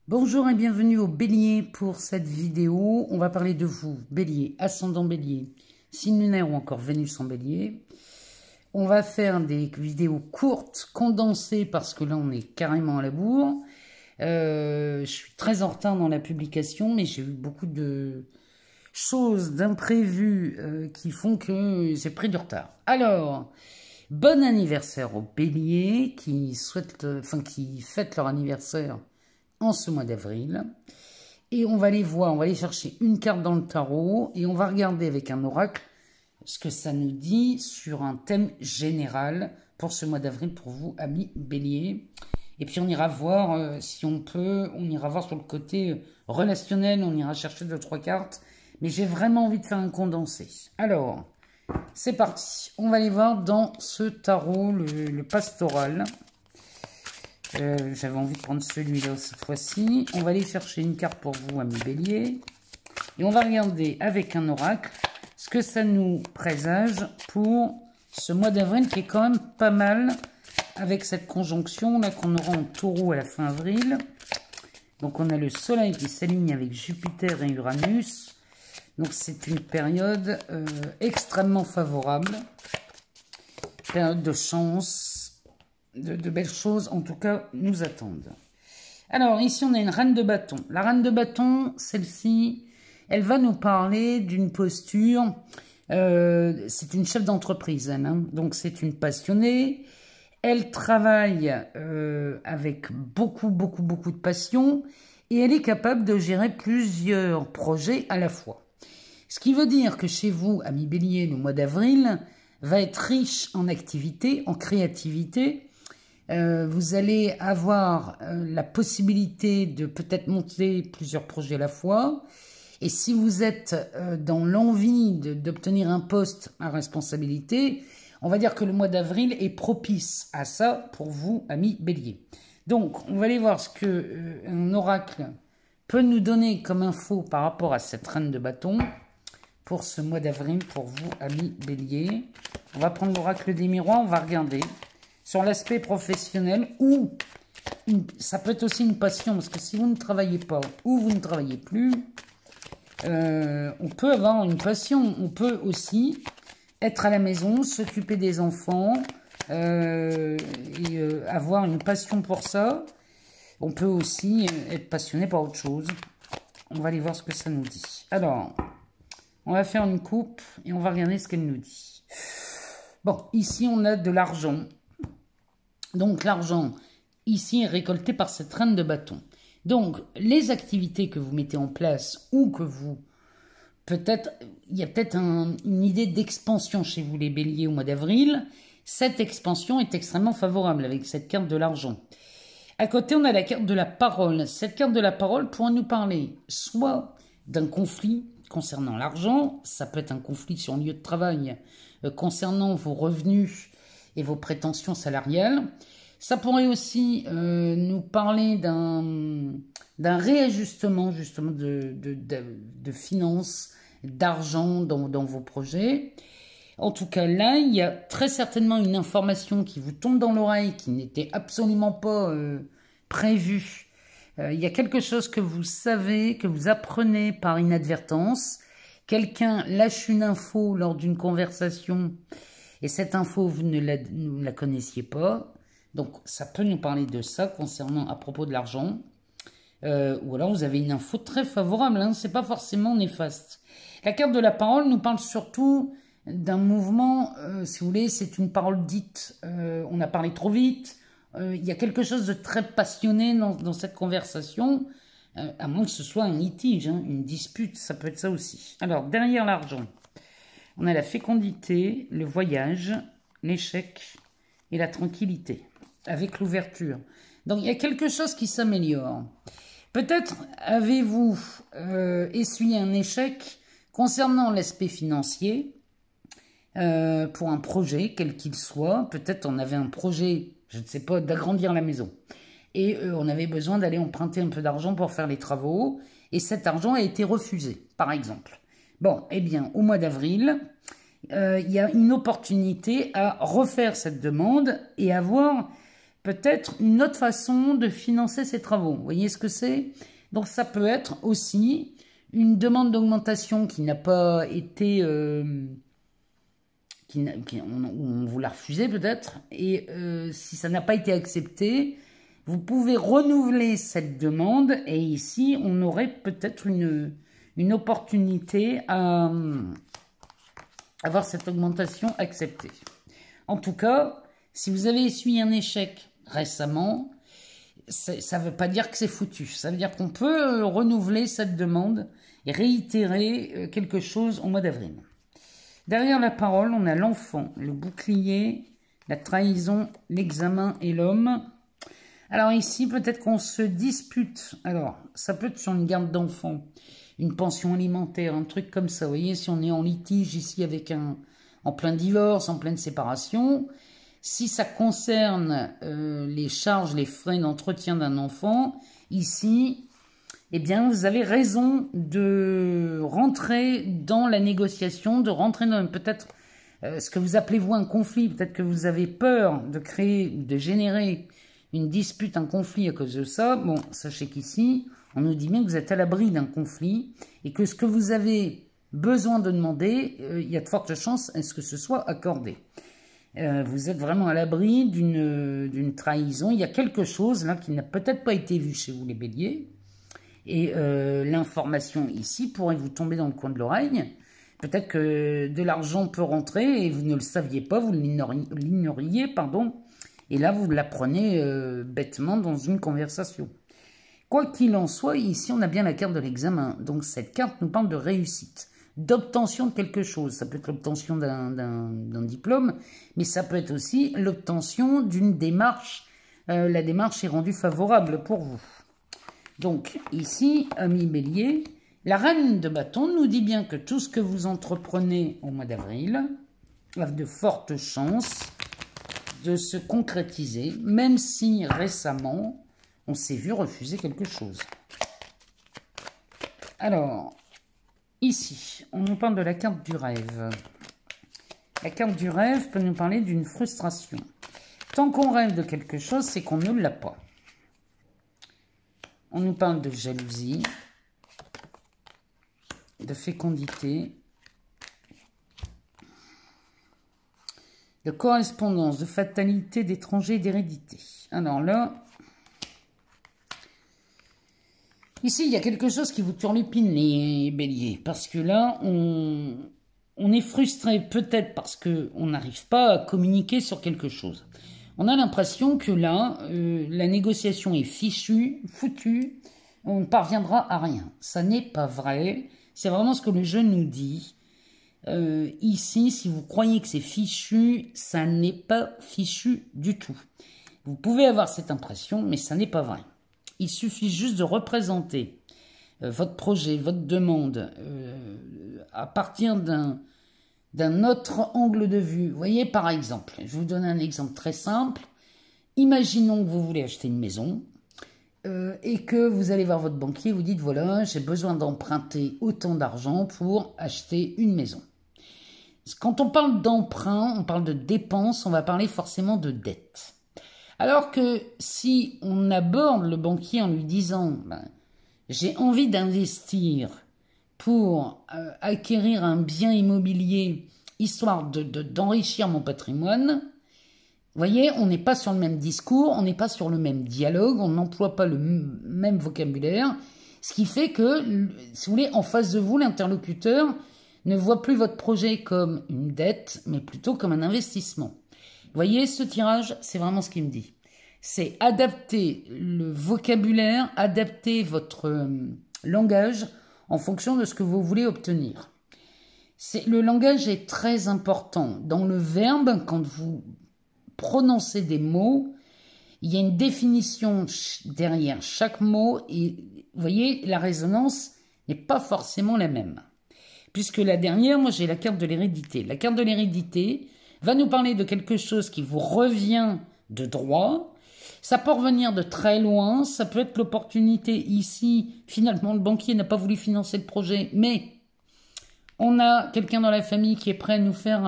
Bonjour et bienvenue au Bélier pour cette vidéo. On va parler de vous, Bélier, ascendant Bélier, signe lunaire ou encore Vénus en Bélier. On va faire des vidéos courtes, condensées, parce que là on est carrément à la bourre. Je suis très en retard dans la publication, mais j'ai eu beaucoup de choses, d'imprévus qui font que j'ai pris du retard. Alors, bon anniversaire aux Béliers qui fêtent leur anniversaire en ce mois d'avril. Et on va les voir, on va aller chercher une carte dans le tarot et on va regarder avec un oracle ce que ça nous dit sur un thème général pour ce mois d'avril pour vous, amis Bélier. Et puis on ira voir si on peut, on ira voir sur le côté relationnel, on ira chercher 2-3 cartes. Mais j'ai vraiment envie de faire un condensé. Alors, c'est parti. On va aller voir dans ce tarot, le pastoral. J'avais envie de prendre celui-là cette fois-ci. On va aller chercher une carte pour vous, amis Bélier. Et on va regarder avec un oracle ce que ça nous présage pour ce mois d'avril qui est quand même pas mal avec cette conjonction là qu'on aura en taureau à la fin avril. Donc on a le soleil qui s'aligne avec Jupiter et Uranus. Donc c'est une période extrêmement favorable. Période de chance. De belles choses, en tout cas, nous attendent. Alors, ici, on a une reine de bâton. La reine de bâton, celle-ci, elle va nous parler d'une posture. C'est une chef d'entreprise, elle, hein. Donc, c'est une passionnée. Elle travaille avec beaucoup de passion. Et elle est capable de gérer plusieurs projets à la fois. Ce qui veut dire que chez vous, amis Bélier, le mois d'avril va être riche en activité, en créativité. Vous allez avoir la possibilité de peut-être monter plusieurs projets à la fois. Et si vous êtes dans l'envie d'obtenir un poste à responsabilité, on va dire que le mois d'avril est propice à ça pour vous, amis Bélier. Donc, on va aller voir ce qu'un oracle peut nous donner comme info par rapport à cette reine de bâton pour ce mois d'avril pour vous, amis Bélier. On va prendre l'oracle des miroirs, on va regarder sur l'aspect professionnel ou ça peut être aussi une passion parce que si vous ne travaillez pas ou vous ne travaillez plus, on peut avoir une passion. On peut aussi être à la maison, s'occuper des enfants et avoir une passion pour ça. On peut aussi être passionné par autre chose. On va aller voir ce que ça nous dit. Alors, on va faire une coupe et on va regarder ce qu'elle nous dit. Bon, ici, on a de l'argent. Donc, l'argent, ici, est récolté par cette reine de bâton. Donc, les activités que vous mettez en place ou que vous... Peut-être, il y a peut-être une idée d'expansion chez vous, les béliers, au mois d'avril. Cette expansion est extrêmement favorable avec cette carte de l'argent. À côté, on a la carte de la parole. Cette carte de la parole pourra nous parler soit d'un conflit concernant l'argent, ça peut être un conflit sur le lieu de travail concernant vos revenus et vos prétentions salariales. Ça pourrait aussi nous parler d'un réajustement justement de finances, d'argent dans vos projets. En tout cas, là, il y a très certainement une information qui vous tombe dans l'oreille qui n'était absolument pas prévue. Il y a quelque chose que vous savez, que vous apprenez par inadvertance. Quelqu'un lâche une info lors d'une conversation et cette info, vous ne la connaissiez pas. Donc, ça peut nous parler de ça concernant à propos de l'argent. Ou alors, vous avez une info très favorable. Hein, c'est pas forcément néfaste. La carte de la parole nous parle surtout d'un mouvement, si vous voulez, c'est une parole dite. On a parlé trop vite. Il y a quelque chose de très passionné dans cette conversation, à moins que ce soit un litige, hein, une dispute, ça peut être ça aussi. Alors, derrière l'argent, on a la fécondité, le voyage, l'échec et la tranquillité, avec l'ouverture. Donc, il y a quelque chose qui s'améliore. Peut-être avez-vous essuyé un échec concernant l'aspect financier pour un projet, quel qu'il soit. Peut-être on avait un projet, je ne sais pas, d'agrandir la maison. Et on avait besoin d'aller emprunter un peu d'argent pour faire les travaux. Et cet argent a été refusé, par exemple. Bon, eh bien, au mois d'avril, il y a une opportunité à refaire cette demande et avoir peut-être une autre façon de financer ses travaux. Vous voyez ce que c'est? Donc ça peut être aussi une demande d'augmentation qui n'a pas été... on vous l'a refusé peut-être. Et si ça n'a pas été accepté, vous pouvez renouveler cette demande. Et ici, on aurait peut-être une opportunité à avoir cette augmentation acceptée. En tout cas, si vous avez essuyé un échec récemment, ça ne veut pas dire que c'est foutu. Ça veut dire qu'on peut renouveler cette demande et réitérer quelque chose au mois d'avril. Derrière la parole, on a l'enfant, le bouclier, la trahison, l'examen et l'homme. Alors ici, peut-être qu'on se dispute. Alors, ça peut être sur une garde d'enfant, une pension alimentaire, un truc comme ça. Vous voyez, si on est en litige ici avec en plein divorce, en pleine séparation, si ça concerne les charges, les frais d'entretien d'un enfant, ici, eh bien, vous avez raison de rentrer dans la négociation, de rentrer dans peut-être ce que vous appelez vous un conflit. Peut-être que vous avez peur de créer, de générer une dispute, un conflit à cause de ça. Bon, sachez qu'ici, on nous dit bien que vous êtes à l'abri d'un conflit et que ce que vous avez besoin de demander, il y a de fortes chances à ce que ce soit accordé. Vous êtes vraiment à l'abri d'une trahison. Il y a quelque chose là qui n'a peut-être pas été vu chez vous les béliers. Et l'information ici pourrait vous tomber dans le coin de l'oreille. Peut-être que de l'argent peut rentrer et vous ne le saviez pas, vous l'ignoriez, pardon. Et là, vous l'apprenez bêtement dans une conversation. Quoi qu'il en soit, ici, on a bien la carte de l'examen. Donc, cette carte nous parle de réussite, d'obtention de quelque chose. Ça peut être l'obtention d'un diplôme, mais ça peut être aussi l'obtention d'une démarche. La démarche est rendue favorable pour vous. Donc, ici, amis bélier, la reine de bâton nous dit bien que tout ce que vous entreprenez au mois d'avril a de fortes chances de se concrétiser, même si récemment, on s'est vu refuser quelque chose. Alors, ici, on nous parle de la carte du rêve. La carte du rêve peut nous parler d'une frustration. Tant qu'on rêve de quelque chose, c'est qu'on ne l'a pas. On nous parle de jalousie, de fécondité, de correspondance, de fatalité, d'étranger, d'hérédité. Alors là, ici, il y a quelque chose qui vous turlupine, les béliers, parce que là, on est frustré peut-être parce qu'on n'arrive pas à communiquer sur quelque chose. On a l'impression que là, la négociation est fichue, foutue, on ne parviendra à rien. Ça n'est pas vrai, c'est vraiment ce que le jeu nous dit. Ici, si vous croyez que c'est fichu, ça n'est pas fichu du tout. Vous pouvez avoir cette impression, mais ça n'est pas vrai. Il suffit juste de représenter votre projet, votre demande à partir d'un autre angle de vue. Vous voyez, par exemple, je vais vous donner un exemple très simple. Imaginons que vous voulez acheter une maison et que vous allez voir votre banquier et vous dites, voilà, j'ai besoin d'emprunter autant d'argent pour acheter une maison. Quand on parle d'emprunt, on parle de dépenses, on va parler forcément de dette. Alors que si on aborde le banquier en lui disant ben, « j'ai envie d'investir pour acquérir un bien immobilier histoire d'enrichir mon patrimoine », vous voyez, on n'est pas sur le même discours, on n'est pas sur le même dialogue, on n'emploie pas le même vocabulaire, ce qui fait que, si vous voulez, en face de vous, l'interlocuteur ne voit plus votre projet comme une dette, mais plutôt comme un investissement. Vous voyez, ce tirage, c'est vraiment ce qu'il me dit. C'est adapter le vocabulaire, adapter votre langage en fonction de ce que vous voulez obtenir. Le langage est très important. Dans le verbe, quand vous prononcez des mots, il y a une définition derrière chaque mot et vous voyez, la résonance n'est pas forcément la même. Puisque la dernière, moi j'ai la carte de l'hérédité. La carte de l'hérédité va nous parler de quelque chose qui vous revient de droit. Ça peut revenir de très loin, ça peut être l'opportunité ici. Finalement, le banquier n'a pas voulu financer le projet, mais on a quelqu'un dans la famille qui est prêt à nous faire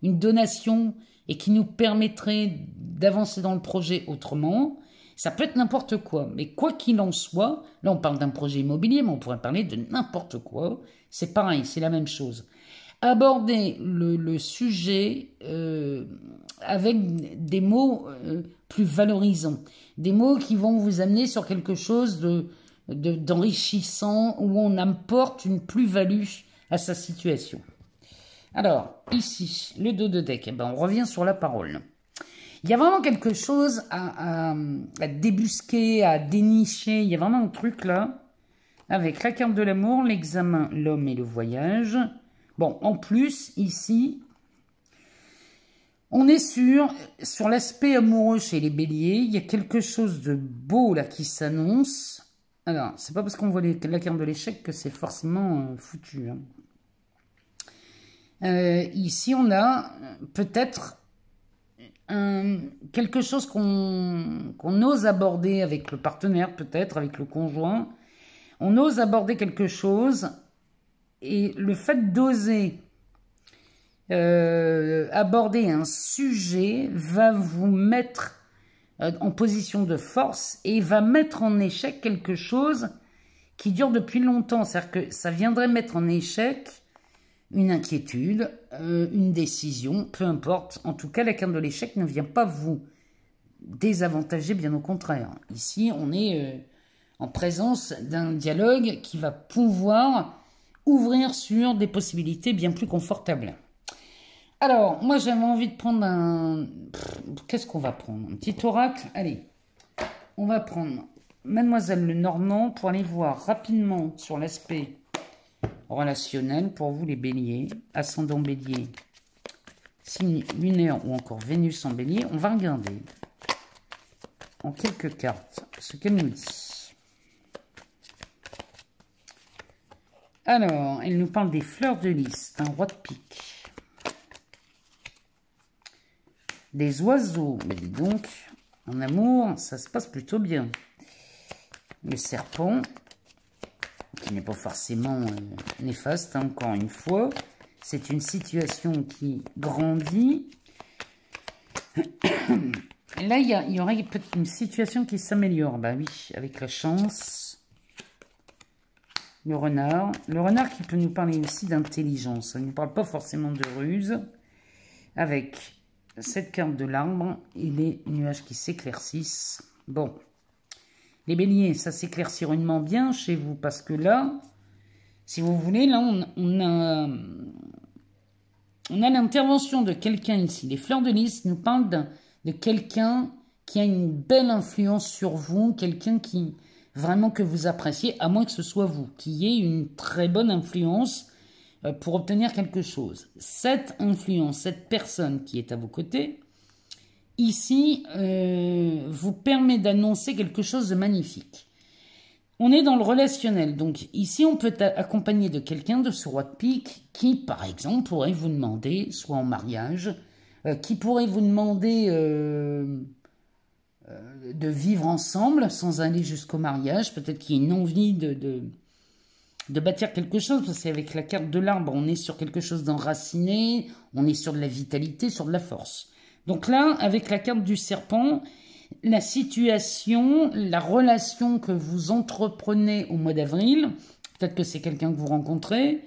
une donation et qui nous permettrait d'avancer dans le projet autrement. Ça peut être n'importe quoi, mais quoi qu'il en soit, là on parle d'un projet immobilier, mais on pourrait parler de n'importe quoi. C'est pareil, c'est la même chose. Aborder le sujet avec des mots plus valorisants, des mots qui vont vous amener sur quelque chose d'enrichissant, où on apporte une plus-value à sa situation. Alors, ici, le dos de deck, eh ben, on revient sur la parole. Il y a vraiment quelque chose à débusquer, à dénicher. Il y a vraiment un truc là, avec la carte de l'amour, l'examen, l'homme et le voyage. Bon, en plus, ici, on est sur l'aspect amoureux chez les béliers. Il y a quelque chose de beau là qui s'annonce. Alors, c'est pas parce qu'on voit la carte de l'échec que c'est forcément foutu. Hein. Ici, on a peut-être quelque chose qu'on ose aborder avec le partenaire, peut-être avec le conjoint. On ose aborder quelque chose et le fait d'oser aborder un sujet va vous mettre en position de force et va mettre en échec quelque chose qui dure depuis longtemps. C'est-à-dire que ça viendrait mettre en échec une inquiétude, une décision, peu importe. En tout cas, la carte de l'échec ne vient pas vous désavantager, bien au contraire. Ici, on est en présence d'un dialogue qui va pouvoir ouvrir sur des possibilités bien plus confortables. Alors, moi, j'avais envie de prendre un... Qu'est-ce qu'on va prendre? Un petit oracle? Allez, on va prendre Mademoiselle Lenormand pour aller voir rapidement sur l'aspect relationnel pour vous les béliers, ascendant bélier, signe lunaire ou encore Vénus en bélier. On va regarder en quelques cartes ce qu'elle nous dit. Alors, elle nous parle des fleurs de lys, un roi de pique, des oiseaux, mais dis donc, en amour, ça se passe plutôt bien. Le serpent, qui n'est pas forcément néfaste, hein, encore une fois. C'est une situation qui grandit. Et là, il y aurait peut-être une situation qui s'améliore. Bah oui, avec la chance. Le renard. Le renard qui peut nous parler aussi d'intelligence. Ça ne nous parle pas forcément de ruse. Avec cette carte de l'arbre et les nuages qui s'éclaircissent. Bon. Les béliers, ça s'éclaircit rudement bien chez vous parce que là, si vous voulez, là, on a l'intervention de quelqu'un ici. Les fleurs de lys nous parlent de quelqu'un qui a une belle influence sur vous, quelqu'un qui vraiment que vous appréciez, à moins que ce soit vous, qui ait une très bonne influence pour obtenir quelque chose. Cette influence, cette personne qui est à vos côtés, ici, vous permet d'annoncer quelque chose de magnifique. On est dans le relationnel. Donc, ici, on peut être accompagné de quelqu'un de ce roi de pique qui, par exemple, pourrait vous demander, soit en mariage, qui pourrait vous demander de vivre ensemble sans aller jusqu'au mariage. Peut-être qu'il y a une envie de bâtir quelque chose, parce qu'avec la carte de l'arbre, on est sur quelque chose d'enraciné, on est sur de la vitalité, sur de la force. Donc là, avec la carte du serpent, la situation, la relation que vous entreprenez au mois d'avril, peut-être que c'est quelqu'un que vous rencontrez,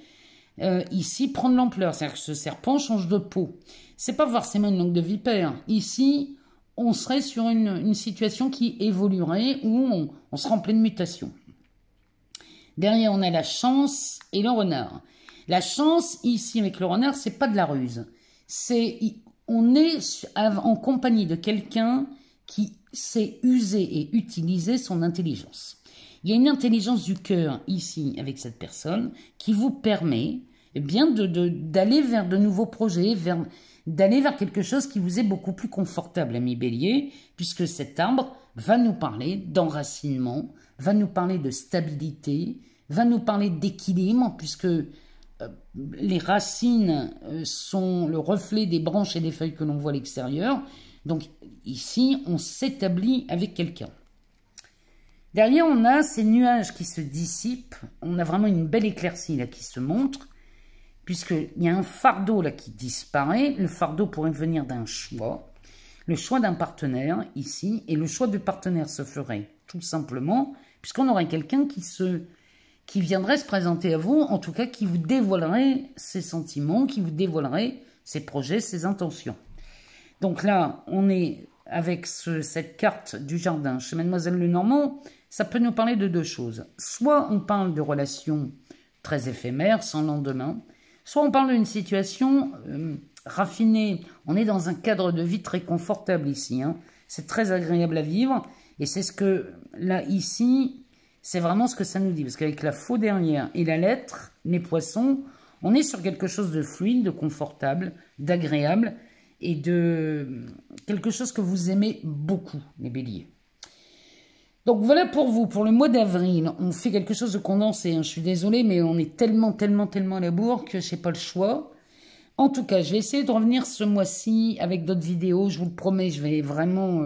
ici prend de l'ampleur. C'est-à-dire que ce serpent change de peau. C'est pas forcément une langue de vipère. Ici, on serait sur une situation qui évoluerait, où on sera en pleine mutation. Derrière, on a la chance et le renard. La chance, ici, avec le renard, c'est pas de la ruse. On est en compagnie de quelqu'un qui sait user et utiliser son intelligence. Il y a une intelligence du cœur ici avec cette personne qui vous permet bien d'aller vers de nouveaux projets, d'aller vers quelque chose qui vous est beaucoup plus confortable, ami Bélier, puisque cet arbre va nous parler d'enracinement, va nous parler de stabilité, va nous parler d'équilibre, puisque les racines sont le reflet des branches et des feuilles que l'on voit à l'extérieur. Donc ici, on s'établit avec quelqu'un. Derrière, on a ces nuages qui se dissipent. On a vraiment une belle éclaircie là qui se montre, puisqu'il y a un fardeau là qui disparaît. Le fardeau pourrait venir d'un choix. le choix d'un partenaire ici, et le choix du partenaire se ferait tout simplement, puisqu'on aurait quelqu'un qui viendrait se présenter à vous, en tout cas qui vous dévoilerait ses sentiments, qui vous dévoilerait ses projets, ses intentions. Donc là, on est avec cette carte du jardin chez Mademoiselle Lenormand, ça peut nous parler de deux choses. Soit on parle de relations très éphémères, sans lendemain, soit on parle d'une situation raffinée. On est dans un cadre de vie très confortable ici, hein. C'est très agréable à vivre, et c'est ce que, là, ici, c'est vraiment ce que ça nous dit. Parce qu'avec la faux derrière et la lettre, les poissons, on est sur quelque chose de fluide, de confortable, d'agréable, et de quelque chose que vous aimez beaucoup, les béliers. Donc voilà pour vous, pour le mois d'avril, on fait quelque chose de condensé, hein. Je suis désolée, mais on est tellement à la bourre que je n'ai pas le choix. En tout cas, je vais essayer de revenir ce mois-ci avec d'autres vidéos, je vous le promets, je vais vraiment,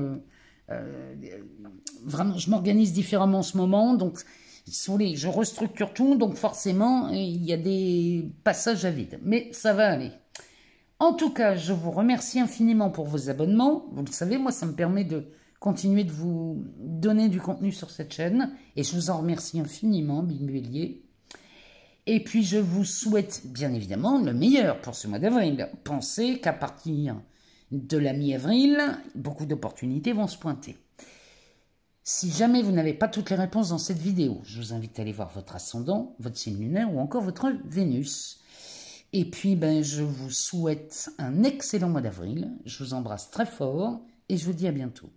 je m'organise différemment en ce moment, donc si vous voulez, je restructure tout, donc forcément, il y a des passages à vide, mais ça va aller. En tout cas, je vous remercie infiniment pour vos abonnements. Vous le savez, moi, ça me permet de continuer de vous donner du contenu sur cette chaîne. Et je vous en remercie infiniment, Bélier. Et puis, je vous souhaite, bien évidemment, le meilleur pour ce mois d'avril. Pensez qu'à partir de la mi-avril, beaucoup d'opportunités vont se pointer. Si jamais vous n'avez pas toutes les réponses dans cette vidéo, je vous invite à aller voir votre ascendant, votre signe lunaire ou encore votre Vénus. Et puis, je vous souhaite un excellent mois d'avril. Je vous embrasse très fort et je vous dis à bientôt.